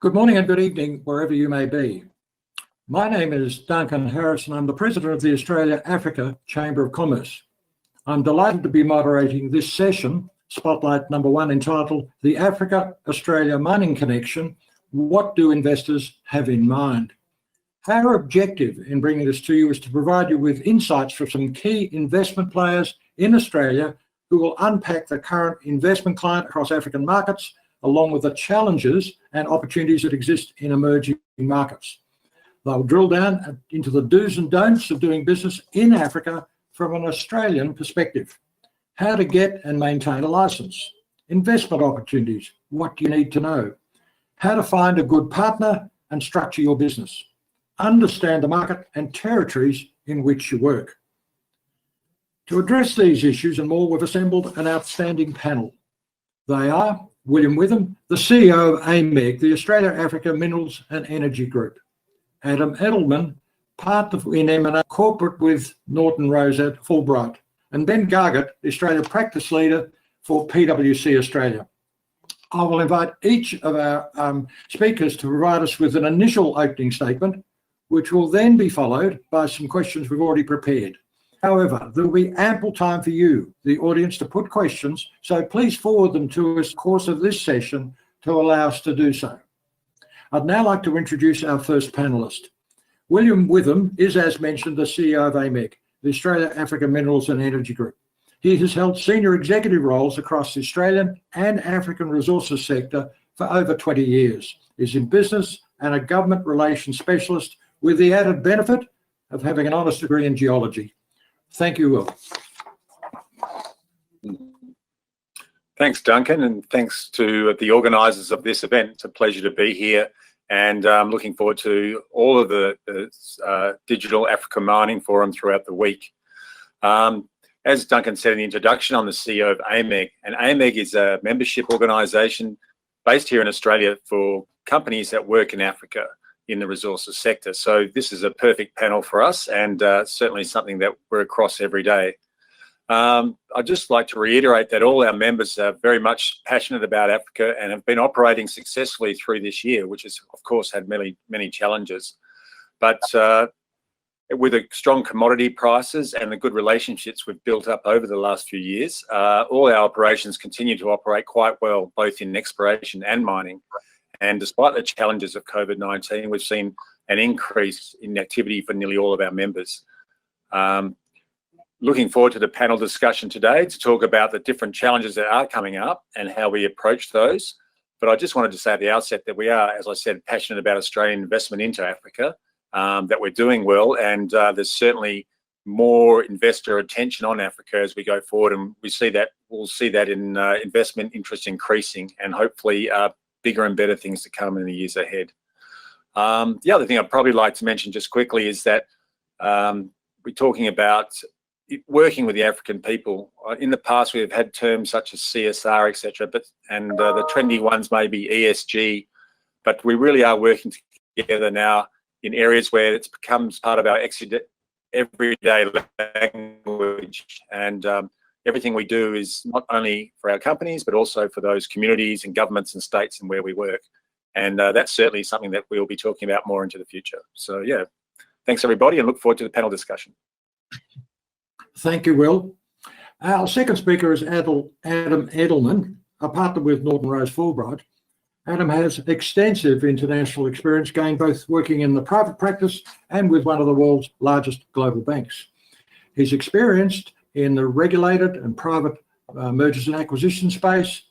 Good morning and good evening, wherever you may be. My name is Duncan Harris, and I'm the President of the Australia-Africa Chamber of Commerce. I'm delighted to be moderating this session, Spotlight number 1, entitled The Africa-Australia Mining Connection, What Do Investors Have in Mind? Our objective in bringing this to you is to provide you with insights from some key investment players in Australia who will unpack the current investment climate across African markets, along with the challenges and opportunities that exist in emerging markets. They'll drill down into the do's and don'ts of doing business in Africa from an Australian perspective. How to get and maintain a license, investment opportunities, what you need to know, how to find a good partner and structure your business, understand the market and territories in which you work. To address these issues and more, we've assembled an outstanding panel. They are Witham, the CEO of AAMEG, the Australia-Africa Minerals and Energy Group. Edelman, partner in M&A corporate with Norton at Fulbright. And Ben Gargett, the Australia practice leader for PwC Australia. I will invite each of our speakers to provide us with an initial opening statement, which will then be followed by some questions we've already prepared. However, there will be ample time for you, the audience, to put questions, so please forward them to us in the course of this session to allow us to do so. I'd now like to introduce our first panellist. Witham is, as mentioned, the CEO of AAMEG, the Australia-Africa Minerals and Energy Group. He has held senior executive roles across the Australian and African resources sector for over 20 years. He's in business and a government relations specialist with the added benefit of having an honours degree in geology. Thank you, Will. Thanks, Duncan, and thanks to the organisers of this event. It's a pleasure to be here, and I'm looking forward to all of the Digital Africa Mining Forum throughout the week. As Duncan said in the introduction, I'm the CEO of AAMEG, and AAMEG is a membership organisation based here in Australia for companies that work in Africa in the resources sector. So this is a perfect panel for us, and certainly something that we're across every day. I'd just like to reiterate that all our members are very much passionate about Africa and have been operating successfully through this year, which has, of course, had many challenges. But with the strong commodity prices and the good relationships we've built up over the last few years, all our operations continue to operate quite well, both in exploration and mining. And despite the challenges of COVID-19, we've seen an increase in activity for nearly all of our members. Looking forward to the panel discussion today to talk about the different challenges that are coming up and how we approach those. But I just wanted to say at the outset that we are, as I said, passionate about Australian investment into Africa, that we're doing well, and there's certainly more investor attention on Africa as we go forward, and we'll see that in investment interest increasing, and hopefully bigger and better things to come in the years ahead. The other thing I'd probably like to mention just quickly is that we're talking about working with the African people. In the past, we've had terms such as CSR, etc., and the trendy ones may be ESG, but we really are working together now in areas where it becomes part of our everyday language, and everything we do is not only for our companies, but also for those communities and governments and states and where we work. And that's certainly something that we'll be talking about more into the future. So yeah, thanks everybody, and look forward to the panel discussion. Thank you, Will. Our second speaker is Adam Edelman, a partner with Norton Fulbright. Adam has extensive international experience, gained both working in the private practice and with one of the world's largest global banks. He's experienced in the regulated and private mergers and acquisition space,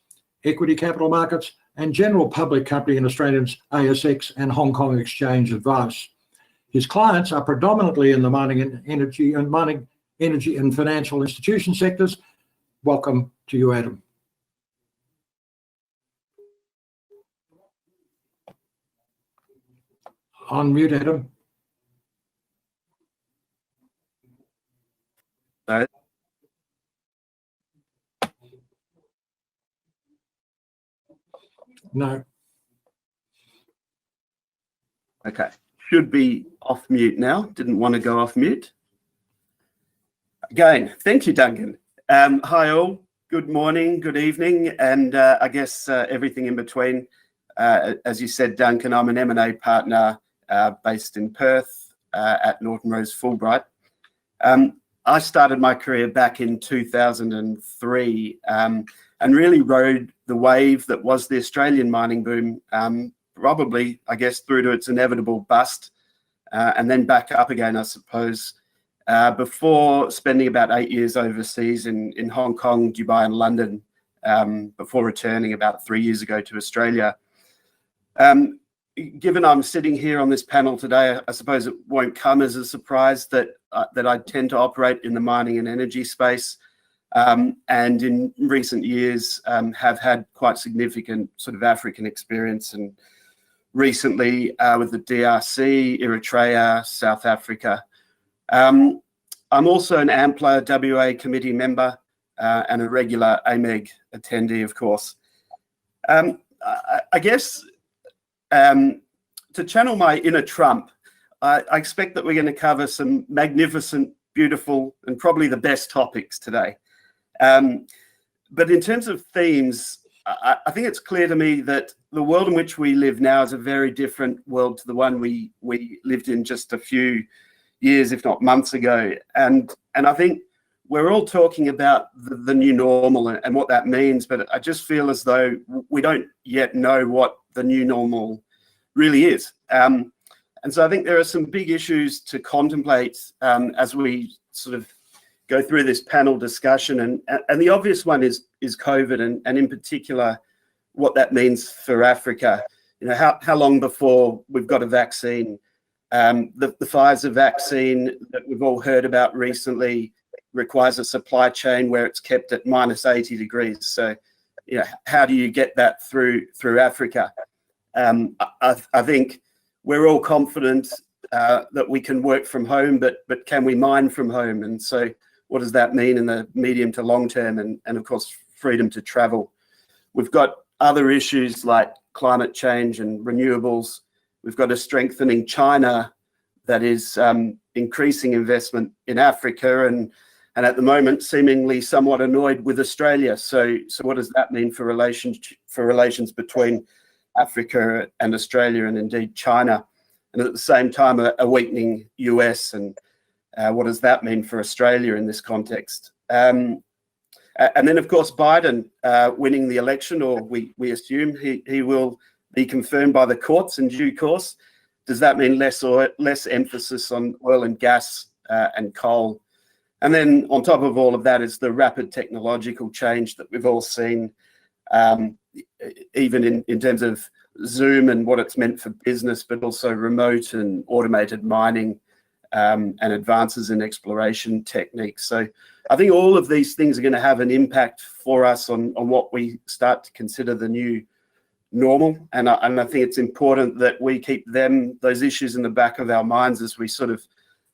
equity capital markets, and general public company in Australia's ASX and Hong Kong Exchange advice. His clients are predominantly in the mining and energy and financial institution sectors. Welcome to you, Adam. On mute, Adam. No. Okay, should be off mute now. Didn't want to go off mute. Again, thank you, Duncan. Hi all, good morning, good evening, and I guess everything in between. As you said, Duncan, I'm an M&A partner based in Perth at Norton Fulbright. I started my career back in 2003 and really rode the wave that was the Australian mining boom, probably, I guess, through to its inevitable bust, and then back up again, I suppose, before spending about 8 years overseas in Hong Kong, Dubai and London, before returning about 3 years ago to Australia. Given I'm sitting here on this panel today, I suppose it won't come as a surprise that I tend to operate in the mining and energy space, and in recent years have had quite significant sort of African experience, and recently with the DRC, Eritrea, South Africa. I'm also an AMPLA WA committee member and a regular AAMEG attendee, of course. I guess to channel my inner Trump, I expect that we're going to cover some magnificent, beautiful, and probably the best topics today. But in terms of themes, I think it's clear to me that the world in which we live now is a very different world to the one we lived in just a few years, if not months ago. And I think we're all talking about the new normal and what that means, but I just feel as though we don't yet know what the new normal really is. And so I think there are some big issues to contemplate as we sort of go through this panel discussion. And the obvious one is COVID, and in particular, what that means for Africa. You know, how long before we've got a vaccine? The Pfizer vaccine that we've all heard about recently requires a supply chain where it's kept at minus 80 degrees. So, you know, how do you get that through Africa? I think we're all confident that we can work from home, but can we mine from home? And so what does that mean in the medium to long term? And of course, freedom to travel. We've got other issues like climate change and renewables. We've got a strengthening China that is increasing investment in Africa and at the moment seemingly somewhat annoyed with Australia. So what does that mean for relations between Africa and Australia, and indeed China? And at the same time, a weakening US, and what does that mean for Australia in this context? And then, of course, Biden winning the election, or we assume he will be confirmed by the courts in due course. Does that mean less emphasis on oil and gas and coal? And then on top of all of that is the rapid technological change that we've all seen, even in terms of Zoom and what it's meant for business, but also remote and automated mining and advances in exploration techniques. So I think all of these things are going to have an impact for us on what we start to consider the new normal. And I think it's important that we keep those issues in the back of our minds as we sort of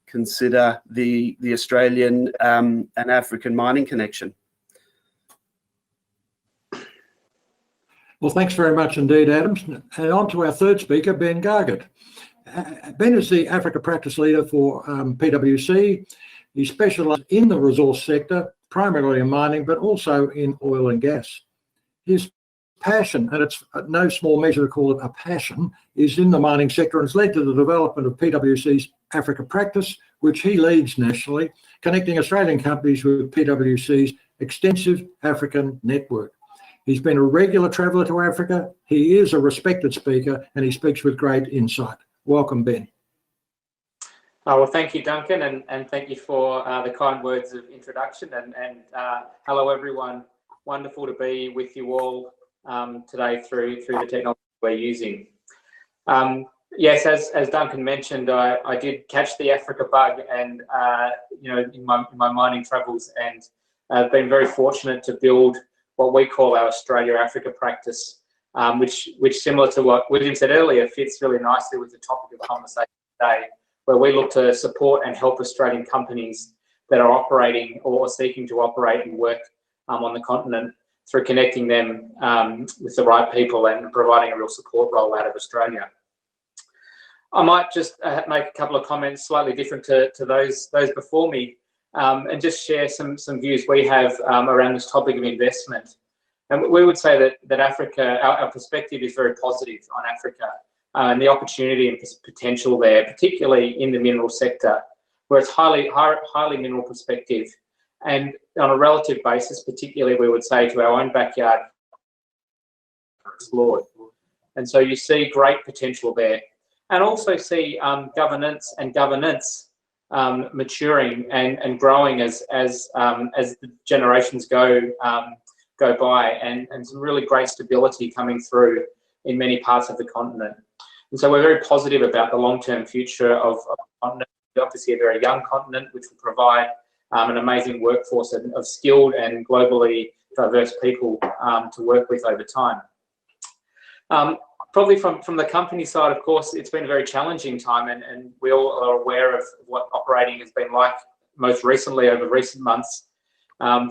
consider the Australian and African mining connection. Well, thanks very much indeed, Adam. And on to our third speaker, Ben Gargett. Ben is the Africa practice leader for PwC. He specialises in the resource sector, primarily in mining, but also in oil and gas. His passion, and it's no small measure to call it a passion, is in the mining sector, and has led to the development of PwC's Africa practice, which he leads nationally, connecting Australian companies with PwC's extensive African network. He's been a regular traveller to Africa. He is a respected speaker, and he speaks with great insight. Welcome, Ben. Well, thank you, Duncan, and thank you for the kind words of introduction. And hello, everyone. Wonderful to be with you all today through the technology we're using. Yes, as Duncan mentioned, I did catch the Africa bug, and in my mining travels, and I've been very fortunate to build what we call our Australia-Africa practice, which similar to what William said earlier, fits really nicely with the topic of conversation today, where we look to support and help Australian companies that are operating or seeking to operate and work on the continent through connecting them with the right people and providing a real support role out of Australia. I might just make a couple of comments slightly different to those before me, and just share some views we have around this topic of investment. And we would say that Africa, our perspective is very positive on Africa and the opportunity and potential there, particularly in the mineral sector, where it's highly mineral prospective. And on a relative basis, particularly, we would say to our own backyard, explored. And so you see great potential there, and also see governance maturing and growing as the generations go by, and some really great stability coming through in many parts of the continent. And so we're very positive about the long-term future of the continent. Obviously a very young continent, which will provide an amazing workforce of skilled and globally diverse people to work with over time. Probably from the company side, of course, it's been a very challenging time, and we all are aware of what operating has been like most recently over recent months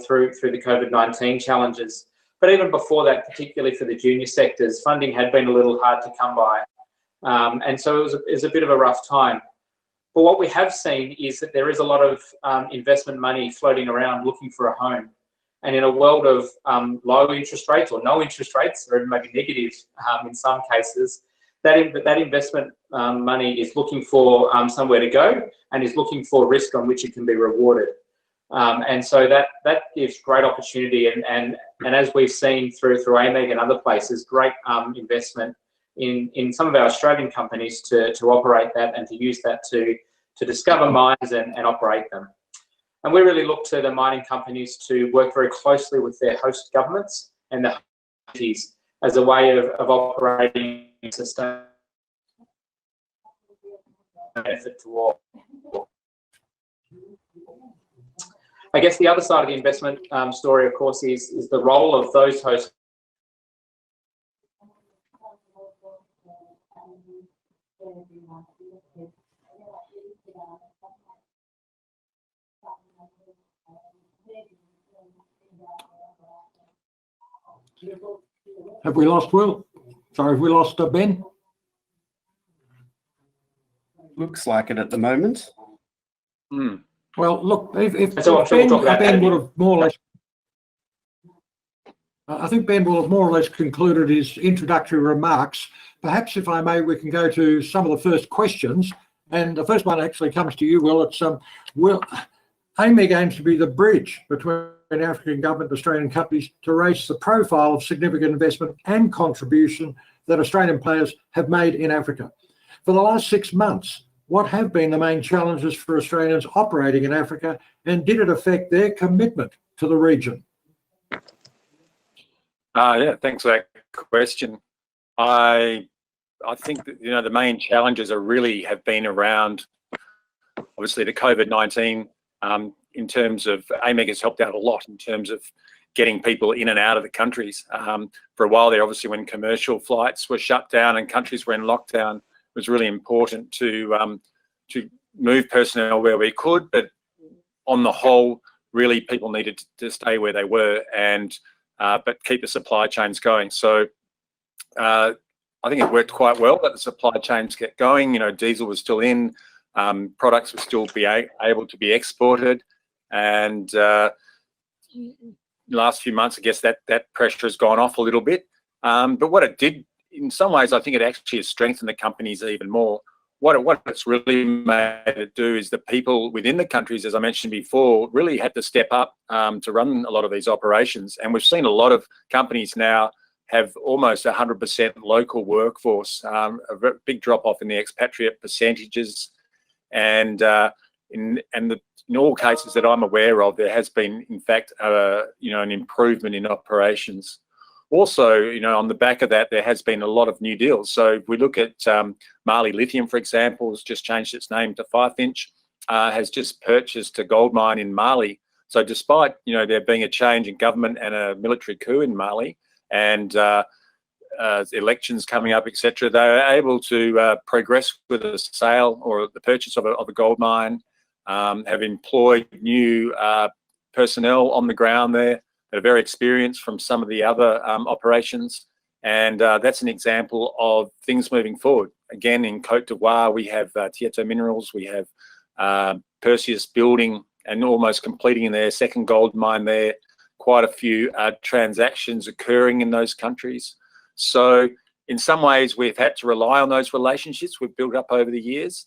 through the COVID-19 challenges. But even before that, particularly for the junior sectors, funding had been a little hard to come by. And so it was a bit of a rough time. But what we have seen is that there is a lot of investment money floating around looking for a home. And in a world of low interest rates or no interest rates, or even maybe negative in some cases, that investment money is looking for somewhere to go and is looking for risk on which it can be rewarded. And so that gives great opportunity. And as we've seen through AAMEG and other places, great investment in some of our Australian companies to operate that and to use that to discover mines and operate them. And we really look to the mining companies to work very closely with their host governments and the communities as a way of operating sustainable benefit to all. I guess the other side of the investment story, of course, is the role of those hosts. Have we lost Will? Sorry, have we lost Ben? Looks like it at the moment. Well, look, if So Ben would have more or less, I think Ben will have more or less concluded his introductory remarks. Perhaps, if I may, we can go to some of the first questions. And the first one actually comes to you, Will. It's Will, AAMEG aims to be the bridge between African government and Australian companies to raise the profile of significant investment and contribution that Australian players have made in Africa. For the last 6 months, what have been the main challenges for Australians operating in Africa, and did it affect their commitment to the region? Yeah, thanks for that question. I think that, the main challenges have been around, obviously, the COVID-19. In terms of AAMEG has helped out a lot in terms of getting people in and out of the countries. For a while there, obviously, when commercial flights were shut down and countries were in lockdown, it was really important to move personnel where we could. But on the whole, really, people needed to stay where they were and but keep the supply chains going. So I think it worked quite well that the supply chains get going. Diesel was still in, products would still be able to be exported. And last few months, I guess that pressure has gone off a little bit. But what it did, in some ways, I think it actually has strengthened the companies even more. What it's really made it do is the people within the countries, as I mentioned before, really had to step up to run a lot of these operations. And we've seen a lot of companies now have almost 100% local workforce, a big drop off in the expatriate percentages. And in all cases that I'm aware of, there has been, in fact, an improvement in operations. Also, on the back of that, there has been a lot of new deals. So if we look at Mali Lithium, for example, has just changed its name to Fifinch, has just purchased a gold mine in Mali. So despite, there being a change in government and a military coup in Mali and elections coming up, etc., they are able to progress with a sale or the purchase of a gold mine, have employed new personnel on the ground there that are very experienced from some of the other operations. And that's an example of things moving forward. Again, in Côte d'Ivoire, we have Tieto Minerals, we have Perseus building and almost completing their second gold mine there. quite a few transactions occurring in those countries. So in some ways, we've had to rely on those relationships we've built up over the years.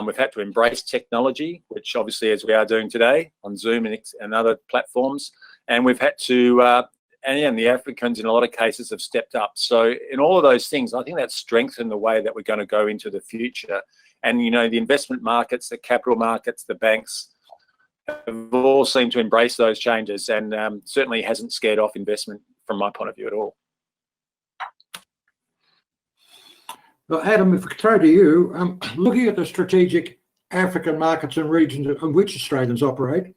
We've had to embrace technology, which obviously, as we are doing today on Zoom and other platforms, and we've had to, and the Africans in a lot of cases have stepped up. So in all of those things, I think that's strengthened the way that we're going to go into the future. And, you know, the investment markets, the capital markets, the banks have all seemed to embrace those changes, and certainly hasn't scared off investment from my point of view at all. Well, Adam, if we could throw to you, looking at the strategic African markets and regions in which Australians operate,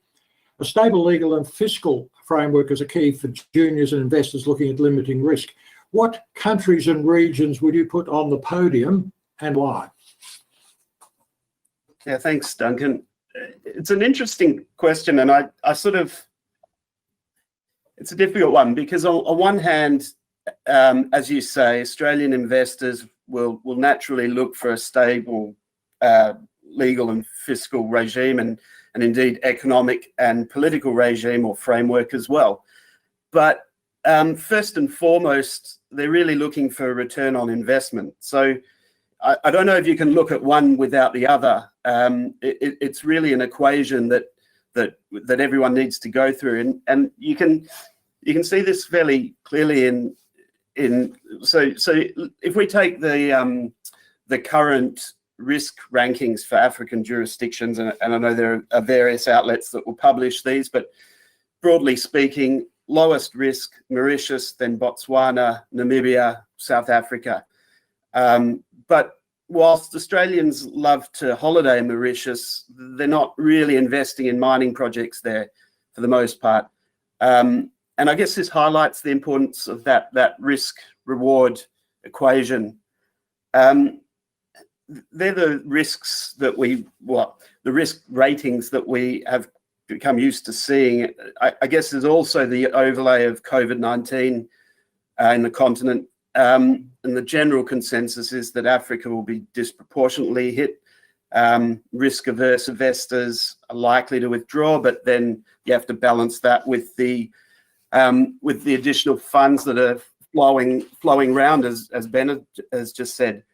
a stable legal and fiscal framework is a key for juniors and investors looking at limiting risk. What countries and regions would you put on the podium and why? Yeah, thanks, Duncan. It's an interesting question, and it's a difficult one because on one hand, as you say, Australian investors will naturally look for a stable legal and fiscal regime and indeed economic and political regime or framework as well. But first and foremost, they're really looking for a return on investment. So I don't know if you can look at one without the other. It's really an equation that everyone needs to go through, and you can see this fairly clearly so if we take the current risk rankings for African jurisdictions, and I know there are various outlets that will publish these, but broadly speaking, lowest risk Mauritius, then Botswana, Namibia, South Africa. But whilst Australians love to holiday in Mauritius, they're not really investing in mining projects there for the most part. And I guess this highlights the importance of that risk-reward equation. They're the risks that the risk ratings that we have become used to seeing. I guess there's also the overlay of COVID-19 in the continent. And the general consensus is that Africa will be disproportionately hit. Risk-averse investors are likely to withdraw, but then you have to balance that with the additional funds that are flowing around, as Ben has just said.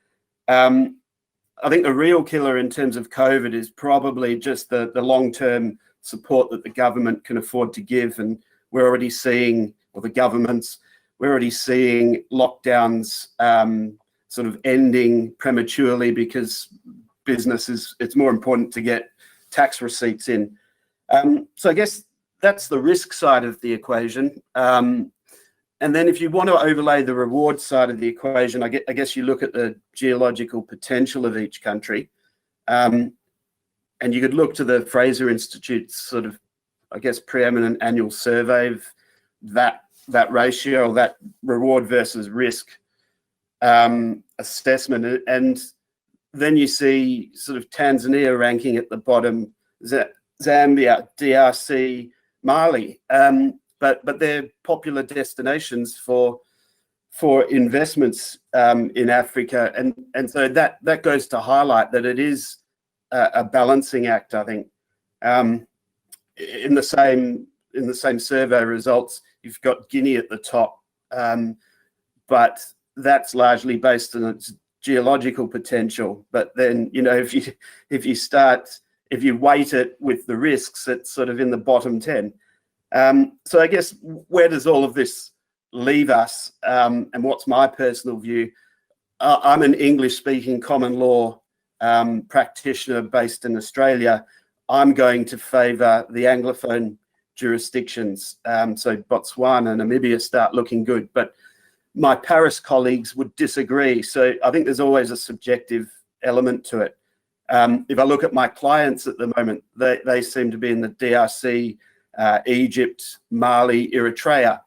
I think the real killer in terms of COVID is probably just the long-term support that the government can afford to give, and we're already seeing, or the governments, we're already seeing lockdowns sort of ending prematurely because it's more important to get tax receipts in. So I guess that's the risk side of the equation. And then if you want to overlay the reward side of the equation, I guess you look at the geological potential of each country. And you could look to the Fraser Institute's sort of, I guess, preeminent annual survey of that ratio, or that reward versus risk assessment. And then you see sort of Tanzania ranking at the bottom, Zambia, DRC, Mali. But they're popular destinations for investments in Africa, and so that goes to highlight that it is a balancing act. I think in the same survey results, you've got Guinea at the top, but that's largely based on its geological potential. But then, you know, if you weight it with the risks, it's sort of in the bottom 10. So I guess, where does all of this leave us? And what's my personal view? I'm an English-speaking common law practitioner based in Australia. I'm going to favour the Anglophone jurisdictions. So Botswana and Namibia start looking good, but my Paris colleagues would disagree. So I think there's always a subjective element to it. If I look at my clients at the moment, they seem to be in the DRC, Egypt, Mali, Eritrea.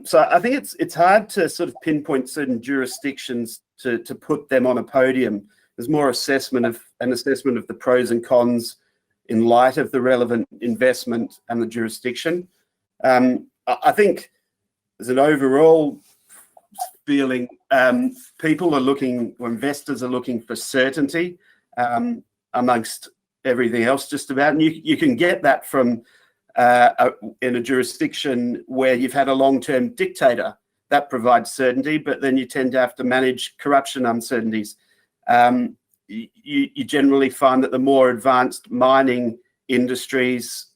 So I think it's hard to sort of pinpoint certain jurisdictions to put them on a podium. There's more an assessment of the pros and cons in light of the relevant investment and the jurisdiction. I think there's an overall feeling people are looking, or investors are looking for certainty amongst everything else just about. And you can get that from in a jurisdiction where you've had a long-term dictator. That provides certainty, but then you tend to have to manage corruption uncertainties. You generally find that the more advanced mining industries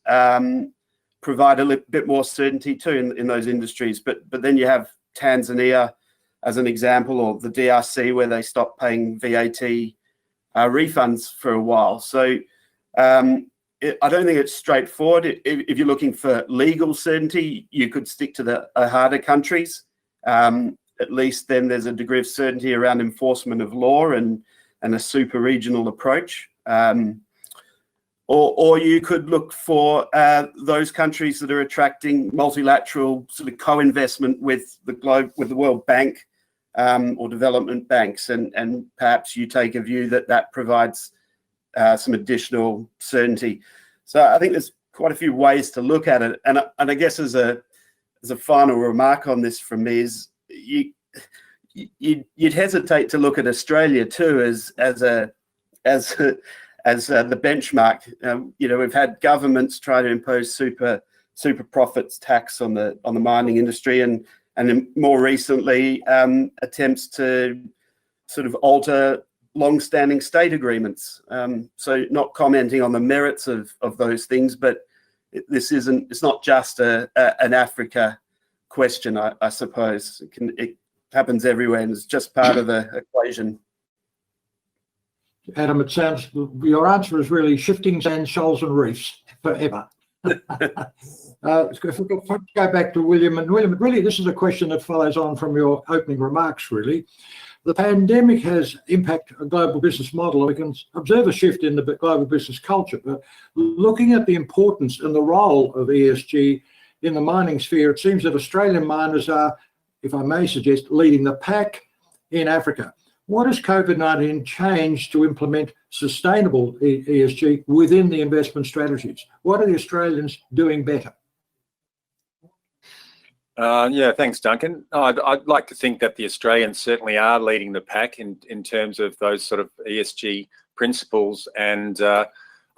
provide a bit more certainty too in those industries. But then you have Tanzania as an example, or the DRC, where they stopped paying VAT refunds for a while. So I don't think it's straightforward. If you're looking for legal certainty, you could stick to the harder countries. At least then there's a degree of certainty around enforcement of law and a super regional approach. Or you could look for those countries that are attracting multilateral sort of co-investment with the World Bank or development banks, and perhaps you take a view that provides some additional certainty. So I think there's quite a few ways to look at it, and I guess as a final remark on this from me is you'd hesitate to look at Australia too as the benchmark. We've had governments try to impose super profits tax on the mining industry, and then more recently attempts to sort of alter long-standing state agreements. So not commenting on the merits of those things, but it's not just an Africa question, I suppose. It happens everywhere, and it's just part of the equation. Adam, it sounds your answer is really shifting sand, shoals and reefs forever. If we could go back to William, and William, really this is a question that follows on from your opening remarks, really. The pandemic has impacted a global business model, and we can observe a shift in the global business culture. But looking at the importance and the role of ESG in the mining sphere, it seems that Australian miners are, if I may suggest, leading the pack in Africa. What has COVID-19 changed to implement sustainable ESG within the investment strategies? What are the Australians doing better? Yeah, thanks, Duncan. I'd like to think that the Australians certainly are leading the pack in terms of those sort of ESG principles. And I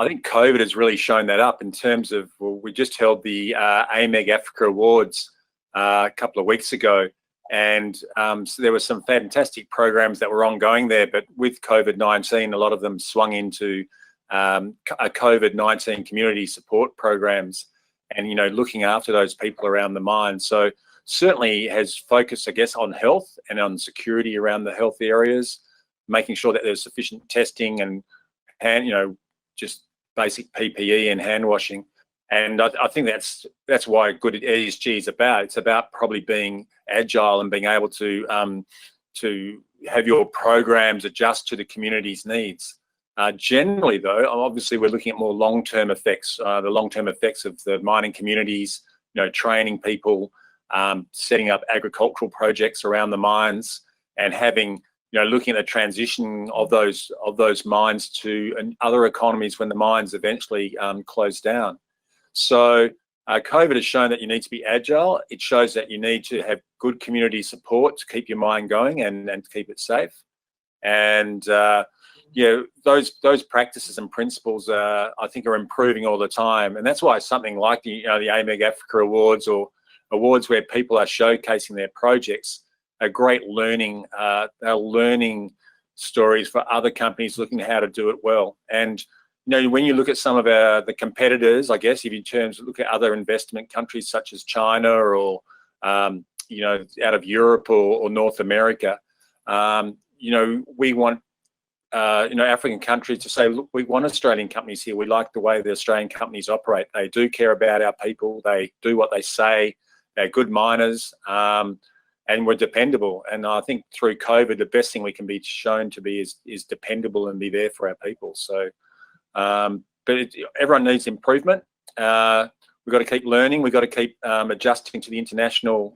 think COVID has really shown that up in terms of, well, we just held the AAMEG Africa Awards a couple of weeks ago. And so there were some fantastic programs that were ongoing there, but with COVID-19, a lot of them swung into COVID-19 community support programs and, looking after those people around the mine. So certainly has focused, I guess, on health and on security around the health areas, making sure that there's sufficient testing and just basic PPE and hand washing. And I think that's why good ESG is about. It's about probably being agile and being able to have your programs adjust to the community's needs. Generally, though, obviously we're looking at more long-term effects, the long-term effects of the mining communities, training people, setting up agricultural projects around the mines, and having, looking at the transition of those mines to other economies when the mines eventually close down. So COVID has shown that you need to be agile. It shows that you need to have good community support to keep your mine going and to keep it safe. And those practices and principles I think are improving all the time. And that's why something like the AAMEG Africa Awards, or awards where people are showcasing their projects, are great learning stories for other companies looking at how to do it well. And when you look at some of the competitors, I guess, if you look at other investment countries such as China or, out of Europe or North America, we want, African countries to say, look, we want Australian companies here. We like the way the Australian companies operate. They do care about our people. They do what they say. They're good miners, and we're dependable. And I think through COVID, the best thing we can be shown to be is dependable and be there for our people. So, but everyone needs improvement. We've got to keep learning. We've got to keep adjusting to the international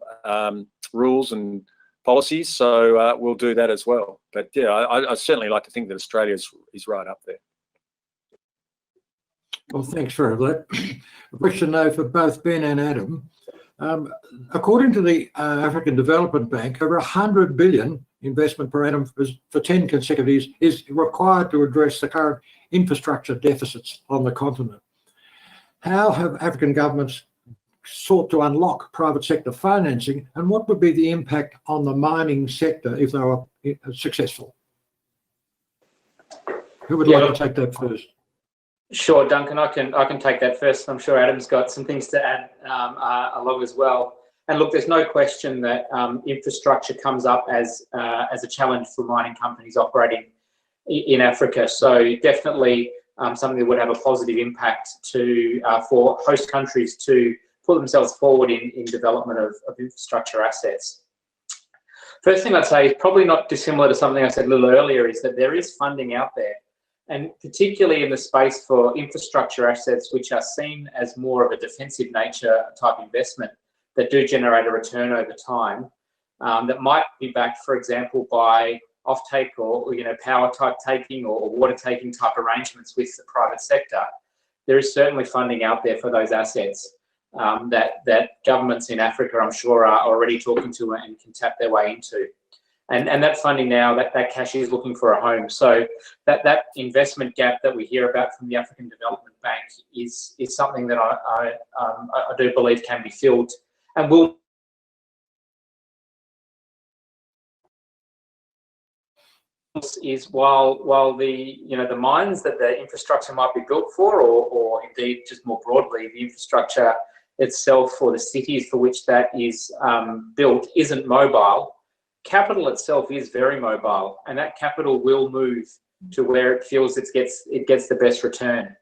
rules and policies. So we'll do that as well. But yeah, I certainly like to think that Australia is right up there. Well, thanks for that. A question now for both Ben and Adam. According to the African Development Bank, over 100 billion investment per annum for 10 consecutive years is required to address the current infrastructure deficits on the continent. How have African governments sought to unlock private sector financing, and what would be the impact on the mining sector if they were successful? Who would like to take that first? Sure, Duncan, I can take that first. I'm sure Adam's got some things to add along as well. And look, there's no question that infrastructure comes up as a challenge for mining companies operating in Africa. So definitely something that would have a positive impact for host countries to put themselves forward in development of infrastructure assets. First thing I'd say is probably not dissimilar to something I said a little earlier, is that there is funding out there. And particularly in the space for infrastructure assets, which are seen as more of a defensive nature type investment that do generate a return over time, that might be backed, for example, by offtake or power type taking or water taking type arrangements with the private sector. There is certainly funding out there for those assets that governments in Africa, I'm sure, are already talking to and can tap their way into. And that funding now, that cash is looking for a home. So that investment gap that we hear about from the African Development Bank is something that I do believe can be filled and will. Is while the mines that the infrastructure might be built for, or indeed just more broadly the infrastructure itself or the cities for which that is built isn't mobile. Capital itself is very mobile, and that capital will move to where it feels it gets the best return.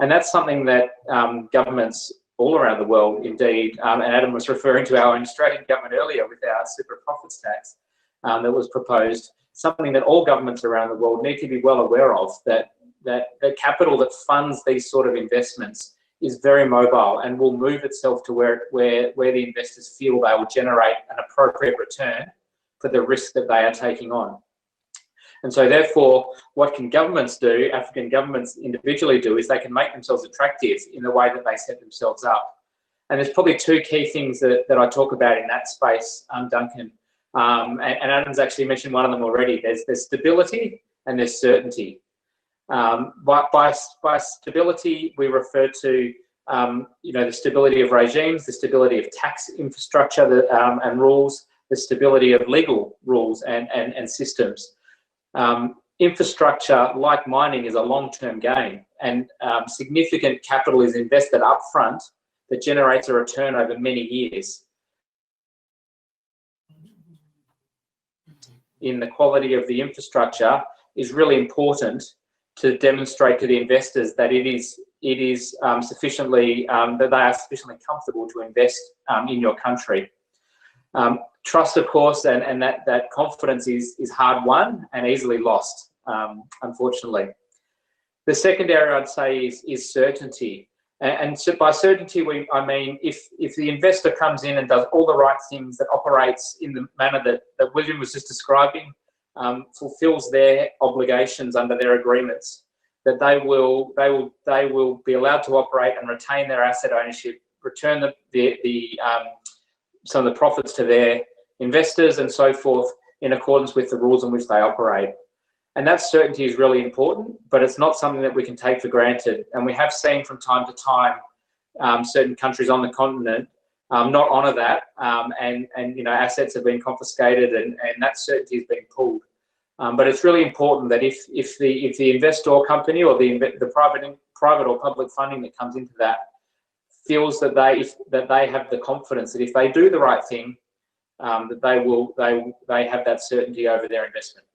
And that's something that governments all around the world, indeed, and Adam was referring to our Australian government earlier with our super profits tax that was proposed, something that all governments around the world need to be well aware of, that the capital that funds these sort of investments is very mobile and will move itself to where the investors feel they will generate an appropriate return for the risk that they are taking on. And so therefore, what can governments do, African governments individually do, is they can make themselves attractive in the way that they set themselves up. And there's probably two key things that I talk about in that space, Duncan, and Adam's actually mentioned one of them already. There's stability and there's certainty. By stability, we refer to the stability of regimes, the stability of tax infrastructure and rules, the stability of legal rules and systems. Infrastructure, like mining, is a long-term game, and significant capital is invested upfront that generates a return over many years. In the quality of the infrastructure is really important to demonstrate to the investors that it is sufficiently that they are sufficiently comfortable to invest in your country. Trust, of course, and that confidence is hard won and easily lost, unfortunately. The second area I'd say is certainty. And so by certainty, I mean if the investor comes in and does all the right things, that operates in the manner that William was just describing, fulfills their obligations under their agreements, that they will be allowed to operate and retain their asset ownership, return some of the profits to their investors and so forth in accordance with the rules in which they operate. And that certainty is really important, but it's not something that we can take for granted. And we have seen from time to time certain countries on the continent not honour that, and assets have been confiscated, and that certainty is being pulled. But it's really important that if the investor company or the private or public funding that comes into that feels that they have the confidence that if they do the right thing, that they have that certainty over their investment.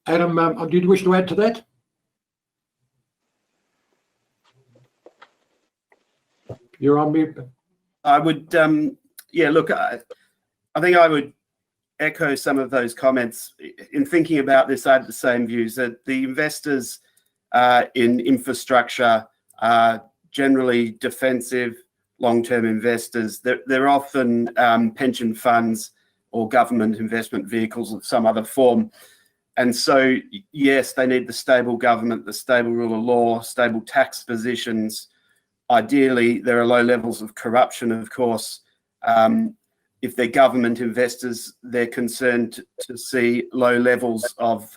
Adam, did you wish to add to that? You're on mute. I would, look, I think I would echo some of those comments. In thinking about this, I had the same views, that the investors in infrastructure are generally defensive, long-term investors. They're often pension funds or government investment vehicles of some other form. And so, yes, they need the stable government, the stable rule of law, stable tax positions. Ideally, there are low levels of corruption, of course. If they're government investors, they're concerned to see low levels of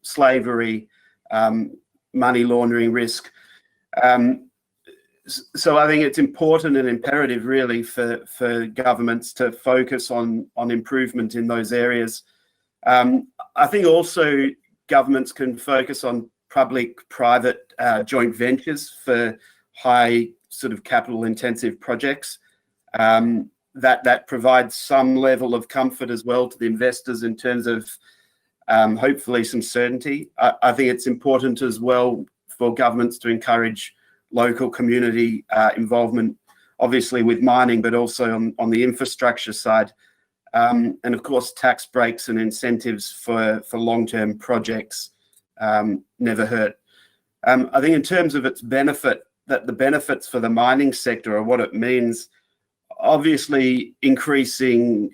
slavery, money laundering risk. So I think it's important and imperative really for governments to focus on improvement in those areas. I think also governments can focus on public-private joint ventures for high sort of capital intensive projects. That provides some level of comfort as well to the investors in terms of hopefully some certainty. I think it's important as well for governments to encourage local community involvement, obviously with mining, but also on the infrastructure side. And of course, tax breaks and incentives for long-term projects never hurt. I think in terms of its benefit, that the benefits for the mining sector or what it means, obviously increasing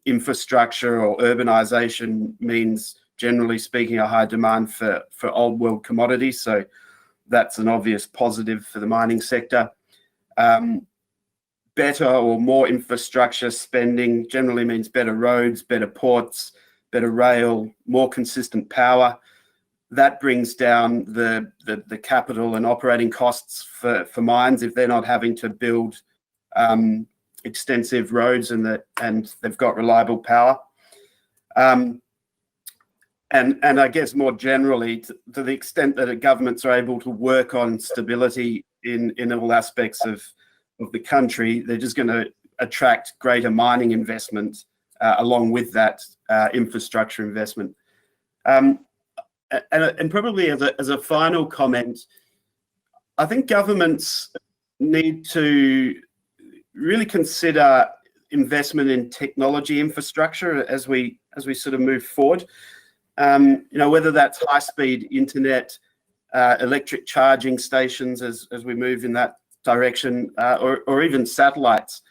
infrastructure or urbanization means, generally speaking, a high demand for old world commodities. So that's an obvious positive for the mining sector. Better or more infrastructure spending generally means better roads, better ports, better rail, more consistent power. That brings down the capital and operating costs for mines if they're not having to build extensive roads and they've got reliable power. And I guess more generally, to the extent that governments are able to work on stability in all aspects of the country, they're just going to attract greater mining investment along with that infrastructure investment. And probably as a final comment, I think governments need to really consider investment in technology infrastructure as we sort of move forward. Whether that's high-speed internet, electric charging stations as we move in that direction, or even satellites.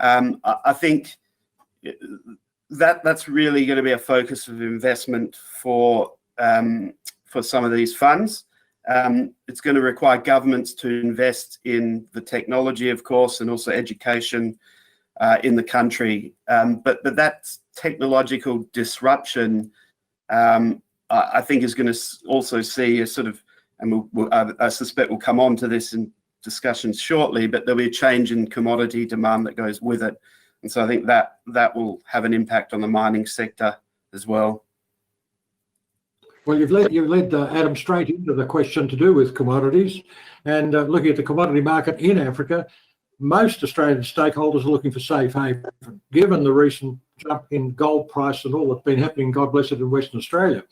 I think that's really going to be a focus of investment for some of these funds. It's going to require governments to invest in the technology, of course, and also education in the country. But that technological disruption, I think, is going to also see a sort of, and I suspect we'll come on to this in discussions shortly, but there'll be a change in commodity demand that goes with it. And so I think that will have an impact on the mining sector as well. Well, you've led Adam straight into the question to do with commodities, and looking at the commodity market in Africa, most Australian stakeholders are looking for safe haven. Given the recent jump in gold price and all that's been happening, God bless it, in Western Australia,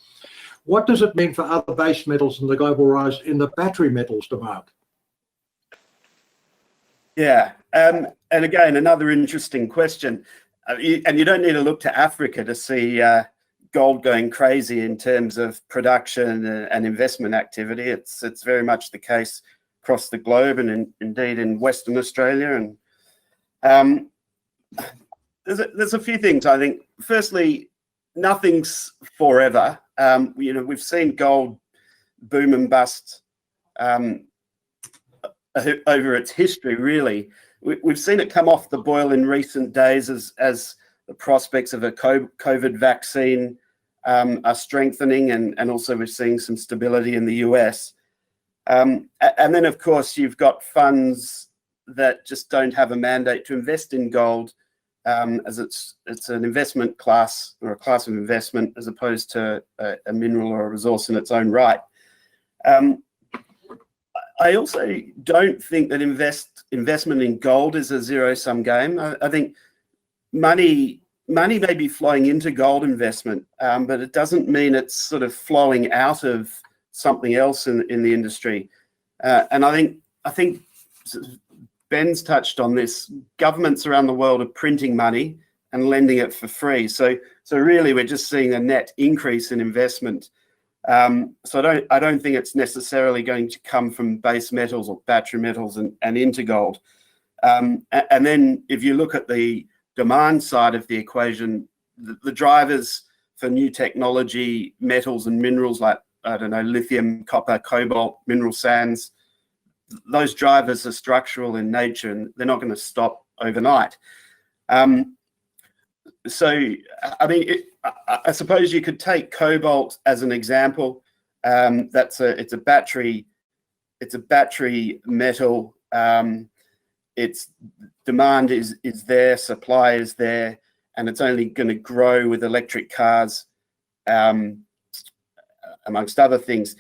what does it mean for other base metals and the global rise in the battery metals demand? Yeah, and again, another interesting question. And you don't need to look to Africa to see gold going crazy in terms of production and investment activity. It's very much the case across the globe and indeed in Western Australia. And there's a few things, I think. Firstly, nothing's forever. We've seen gold boom and bust over its history, really. We've seen it come off the boil in recent days as the prospects of a COVID vaccine are strengthening, and also we're seeing some stability in the US. And then, of course, you've got funds that just don't have a mandate to invest in gold, as it's an investment class or a class of investment as opposed to a mineral or a resource in its own right. I also don't think that investment in gold is a zero-sum game. I think money may be flowing into gold investment, but it doesn't mean it's sort of flowing out of something else in the industry. And I think Ben's touched on this. Governments around the world are printing money and lending it for free. So really, we're just seeing a net increase in investment. So I don't think it's necessarily going to come from base metals or battery metals and into gold. And then if you look at the demand side of the equation, the drivers for new technology, metals and minerals like, I don't know, lithium, copper, cobalt, mineral sands, those drivers are structural in nature and they're not going to stop overnight. So, I mean, I suppose you could take cobalt as an example. It's a battery it's a battery metal. Its demand is there, supply is there, and it's only going to grow with electric cars, amongst other things.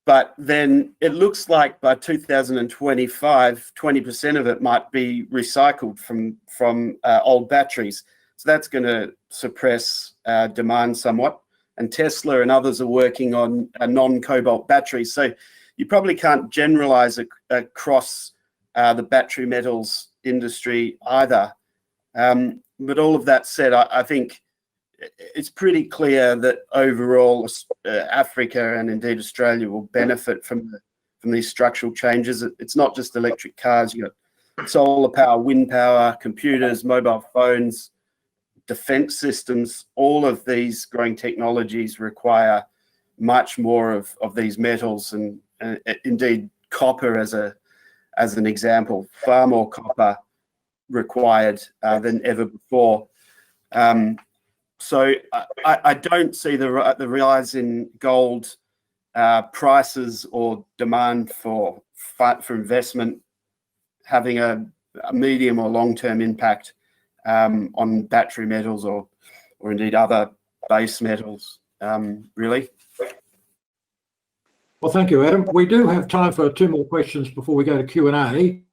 But then it looks like by 2025, 20% of it might be recycled from old batteries. So that's going to suppress demand somewhat. And Tesla and others are working on non-cobalt batteries. So you probably can't generalize across the battery metals industry either. But all of that said, I think it's pretty clear that overall Africa and indeed Australia will benefit from these structural changes. It's not just electric cars. You've got solar power, wind power, computers, mobile phones, defense systems. All of these growing technologies require much more of these metals, and indeed copper as an example, far more copper required than ever before. So I don't see the rise in gold prices or demand for investment having a medium or long-term impact on battery metals or indeed other base metals, really. Well, thank you, Adam. We do have time for 2 more questions before we go to Q&A.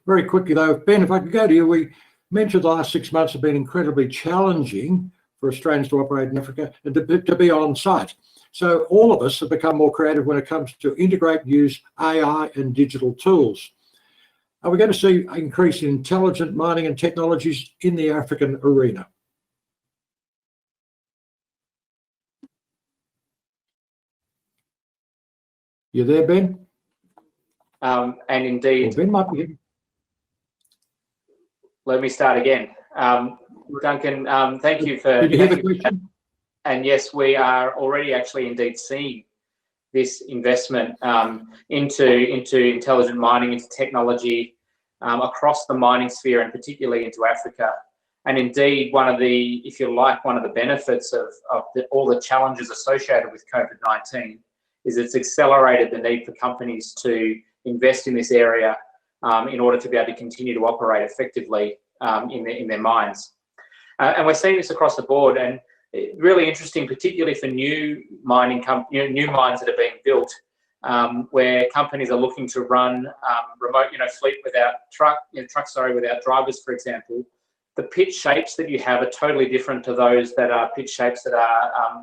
Very quickly, though, Ben, if I could go to you, we mentioned the last 6 months have been incredibly challenging for Australians to operate in Africa and to be on site. So all of us have become more creative when it comes to integrate and use AI and digital tools. Are we going to see an increase in intelligent mining and technologies in the African arena? You there, Ben? And indeed, Ben might be. Let me start again. Duncan, thank you for... Did you hear the question? And yes, we are already actually indeed seeing this investment into intelligent mining, into technology across the mining sphere, and particularly into Africa. And indeed, one of the benefits of all the challenges associated with COVID-19 is it's accelerated the need for companies to invest in this area in order to be able to continue to operate effectively in their mines. And we're seeing this across the board, and really interesting, particularly for new mines that are being built, where companies are looking to run remote, fleet without without drivers, for example. The pit shapes that you have are totally different to those that are pit shapes that are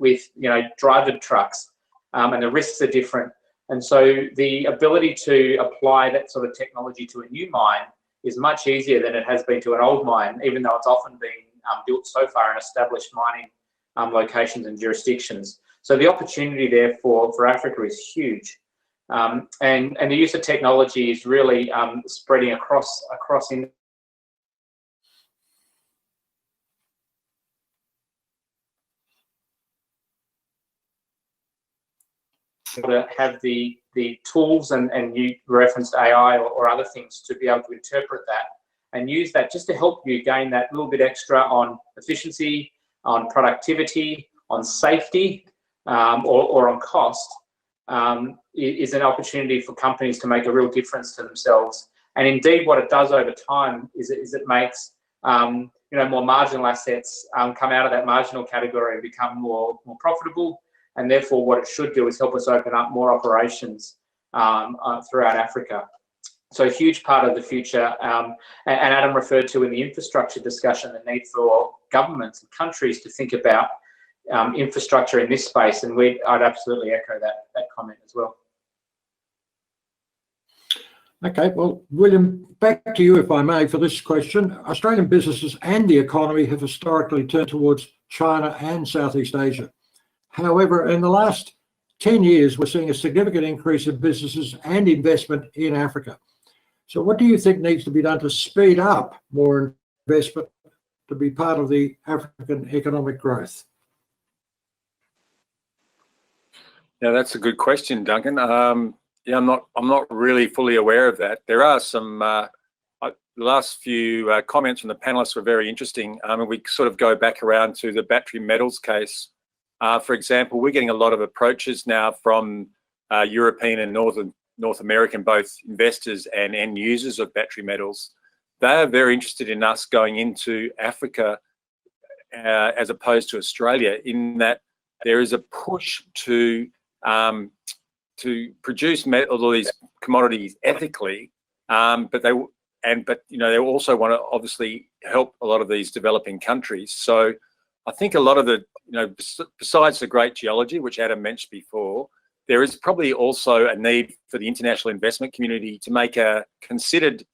with driven trucks, and the risks are different. And so the ability to apply that sort of technology to a new mine is much easier than it has been to an old mine, even though it's often been built so far in established mining locations and jurisdictions. So the opportunity there for Africa is huge. And the use of technology is really spreading across in to have the tools, and you referenced AI or other things to be able to interpret that and use that just to help you gain that little bit extra on efficiency, on productivity, on safety, or on cost, is an opportunity for companies to make a real difference to themselves. And indeed, what it does over time is it makes more marginal assets come out of that marginal category and become more profitable. And therefore, what it should do is help us open up more operations throughout Africa. So a huge part of the future, and Adam referred to in the infrastructure discussion, the need for governments and countries to think about infrastructure in this space, and I'd absolutely echo that comment as well. Okay, well, William, back to you, if I may, for this question. Australian businesses and the economy have historically turned towards China and Southeast Asia. However, in the last 10 years, we're seeing a significant increase in businesses and investment in Africa. So what do you think needs to be done to speed up more investment to be part of the African economic growth? Yeah, that's a good question, Duncan. Yeah, I'm not really fully aware of that. There are some the last few comments from the panelists were very interesting. And we sort of go back around to the battery metals case. For example, we're getting a lot of approaches now from European and North American, both investors and end users of battery metals, they are very interested in us going into Africa as opposed to Australia, in that there is a push to produce all these commodities ethically, but they also want to obviously help a lot of these developing countries. So I think a lot of the, besides the great geology, which Adam mentioned before, there is probably also a need for the international investment community to make a considered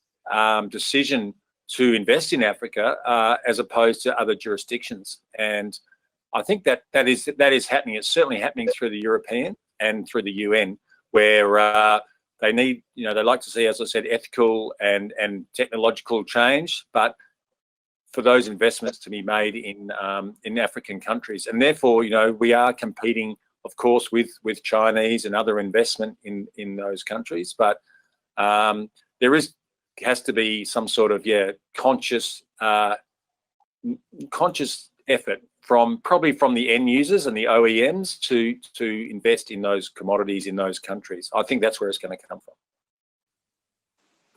decision to invest in Africa as opposed to other jurisdictions. And I think that is happening. It's certainly happening through the European and through the UN, where they need, they like to see, as I said, ethical and technological change, but for those investments to be made in African countries. And therefore, we are competing, of course, with Chinese and other investment in those countries, but there has to be some sort of conscious effort probably from the end users and the OEMs to invest in those commodities in those countries. I think that's where it's going to come from.